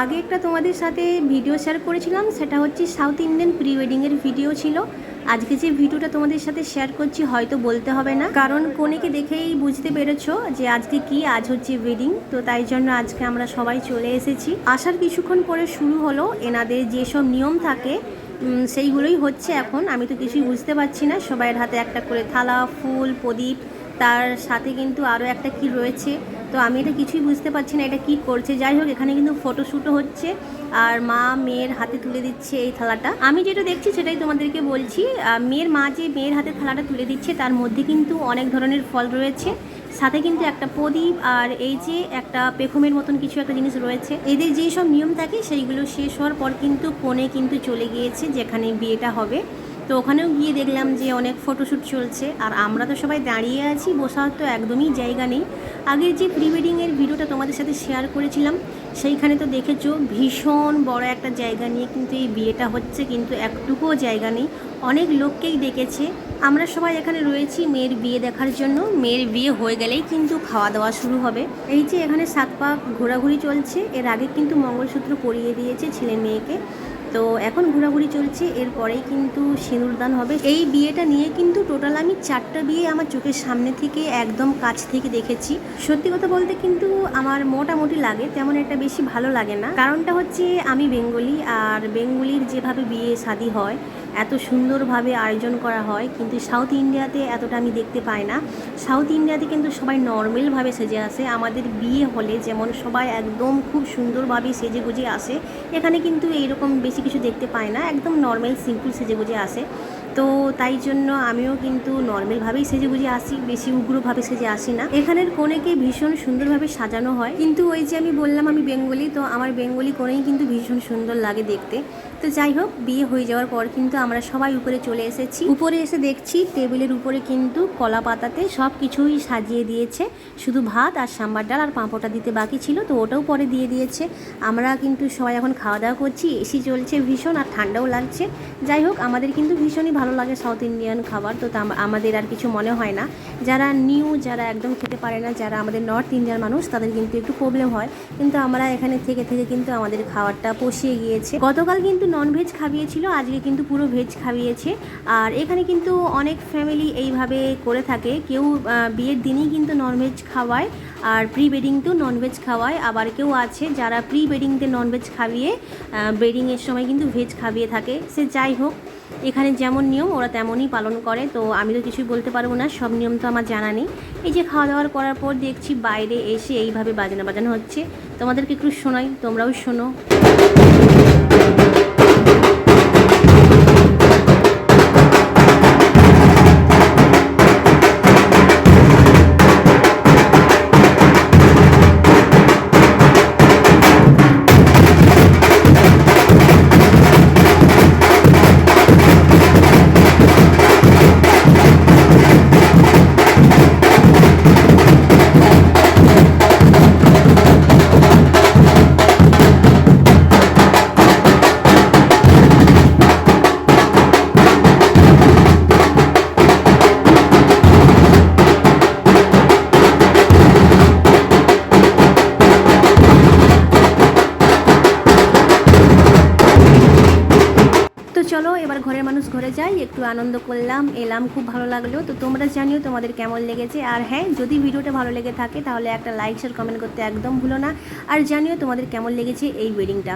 আগে একটা তোমাদের সাথে ভিডিও শেয়ার করেছিলাম, সেটা হচ্ছে সাউথ ইন্ডিয়ান প্রি ওয়েডিংয়ের ভিডিও ছিল। আজকে যে ভিডিওটা তোমাদের সাথে শেয়ার করছি হয়তো বলতে হবে না, কারণ কনেকে দেখেই বুঝতে পেরেছো যে আজকে কি, আজ হচ্ছে ওয়েডিং। তো তাই জন্য আজকে আমরা সবাই চলে এসেছি। আসার কিছুক্ষণ পরে শুরু হলো এনাদের যেসব নিয়ম থাকে সেইগুলোই হচ্ছে এখন। আমি তো কিছুই বুঝতে পারছি না। সবাইয়ের হাতে একটা করে থালা, ফুল, প্রদীপ, তার সাথে কিন্তু আরও একটা কি রয়েছে, তো আমি এটা কিছুই বুঝতে পারছি না এটা কি করছে। যাই হোক, এখানে কিন্তু ফটোশ্যুটও হচ্ছে আর মা মেয়ের হাতে তুলে দিচ্ছে এই থালাটা। আমি যেটা দেখছি সেটাই তোমাদেরকে বলছি। মেয়ের মা যে মেয়ের হাতে থালাটা তুলে দিচ্ছে তার মধ্যে কিন্তু অনেক ধরনের ফল রয়েছে, সাথে কিন্তু একটা প্রদীপ আর এই যে একটা পেখমের মতন কিছু একটা জিনিস রয়েছে। এদের যেই সব নিয়ম থাকে সেইগুলো শেষ হওয়ার পর কিন্তু কনে কিন্তু চলে গিয়েছে যেখানে বিয়েটা হবে। তো ওখানেও গিয়ে দেখলাম যে অনেক ফটোশ্যুট চলছে, আর আমরা তো সবাই দাঁড়িয়ে আছি, বসার তো একদমই জায়গা নেই। আগের যে প্রি ওয়েডিংয়ের ভিডিওটা তোমাদের সাথে শেয়ার করেছিলাম সেইখানে তো দেখেছো ভীষণ বড় একটা জায়গা নিয়ে কিন্তু এই বিয়েটা হচ্ছে, কিন্তু একটুকুও জায়গা নেই। অনেক লোককেই ডেকেছে। আমরা সবাই এখানে রয়েছি মেয়ের বিয়ে দেখার জন্য। মেয়ের বিয়ে হয়ে গেলেই কিন্তু খাওয়া দাওয়া শুরু হবে। এই যে এখানে 7 পাক ঘোরাঘুরি চলছে, এর আগে কিন্তু মঙ্গলসূত্র পরিয়ে দিয়েছে ছেলে মেয়েকে, তো এখন ঘোরাঘুরি চলছে, এরপরেই কিন্তু সিঁদুরদান হবে। এই বিয়েটা নিয়ে কিন্তু টোটাল আমি 4টা বিয়ে আমার চোখের সামনে থেকে একদম কাছ থেকে দেখেছি। সত্যি কথা বলতে কিন্তু আমার মোটামুটি লাগে, তেমন একটা বেশি ভালো লাগে না। কারণটা হচ্ছে আমি বেঙ্গলি, আর বেঙ্গলির যেভাবে বিয়ে শাদী হয় এত সুন্দরভাবে আয়োজন করা হয়, কিন্তু সাউথ ইন্ডিয়াতে এতটা আমি দেখতে পাই না। সাউথ ইন্ডিয়াতে কিন্তু সবাই নর্মালভাবে সেজে আসে। আমাদের বিয়ে হলে যেমন সবাই একদম খুব সুন্দরভাবে সেজে গুজে আসে, এখানে কিন্তু এইরকম বেশি কিছু দেখতে পাই না, একদম নর্মাল সিম্পল সেজে গুজে আসে। তো তাই জন্য আমিও কিন্তু নর্মালভাবেই সেজে গুজে আসি, বেশি উগ্রভাবে সেজে আসি না। এখানের কনেকে ভীষণ সুন্দরভাবে সাজানো হয়, কিন্তু ওই যে আমি বললাম আমি বেঙ্গলি, তো আমার বেঙ্গলি কনেই কিন্তু ভীষণ সুন্দর লাগে দেখতে। তো যাই হোক, বিয়ে হয়ে যাওয়ার পর কিন্তু আমরা সবাই উপরে চলে এসেছি। উপরে এসে দেখছি টেবিলের উপরে কিন্তু কলা পাতাতে সব কিছুই সাজিয়ে দিয়েছে, শুধু ভাত আর সাম্বার ডাল আর পাঁপড়টা দিতে বাকি ছিল, তো ওটাও পরে দিয়ে দিয়েছে। আমরা কিন্তু সবাই এখন খাওয়া দাওয়া করছি, এসি চলছে ভীষণ আর ঠান্ডাও লাগছে। যাই হোক, আমাদের কিন্তু ভীষণই ভালো লাগে সাউথ ইন্ডিয়ান খাবার, তো আমাদের আর কিছু মনে হয় না। যারা নিউ, যারা একদম খেতে পারে না, যারা আমাদের নর্থ ইন্ডিয়ার মানুষ, তাদের কিন্তু একটু প্রবলেম হয়, কিন্তু আমরা এখানে থেকে থেকে কিন্তু আমাদের খাবারটা পুষিয়ে গিয়েছে। গতকাল কিন্তু ননভেজ খাইয়েছিল, আজকে কিন্তু পুরো ভেজ খাইয়েছে। আর এখানে কিন্তু অনেক ফ্যামিলি এইভাবে করে থাকে, কেউ বিয়ের দিনই কিন্তু ননভেজ খাওয়ায় আর প্রি ওয়েডিংতেও ননভেজ খাওয়ায়, আবার কেউ আছে যারা প্রি ওয়েডিংতে ননভেজ খাইয়ে ওয়েডিংয়ের সময় কিন্তু ভেজ খাইয়ে থাকে। সে যাই হোক, এখানে যেমন নিয়ম ওরা তেমনই পালন করে, তো আমি তো কিছুই বলতে পারবো না, সব নিয়ম তো আমার জানা নেই। এই যে খাওয়া দাওয়ার করার পর দেখছি বাইরে এসে এইভাবে বাজানো বাজানো হচ্ছে, তোমাদেরকে একটু শোনাই, তোমরাও শোনো। তো চলো এবার ঘরের মানুষ ঘরে যাই, একটু আনন্দ করলাম, এলাম, খুব ভালো লাগলো। তো তোমরা জানিও তোমাদের কেমন লেগেছে, আর হ্যাঁ, যদি ভিডিওটা ভালো লেগে থাকে তাহলে একটা লাইক শেয়ার কমেন্ট করতে একদম ভুলো না, আর জানিও তোমাদের কেমন লেগেছে এই ওয়েডিংটা।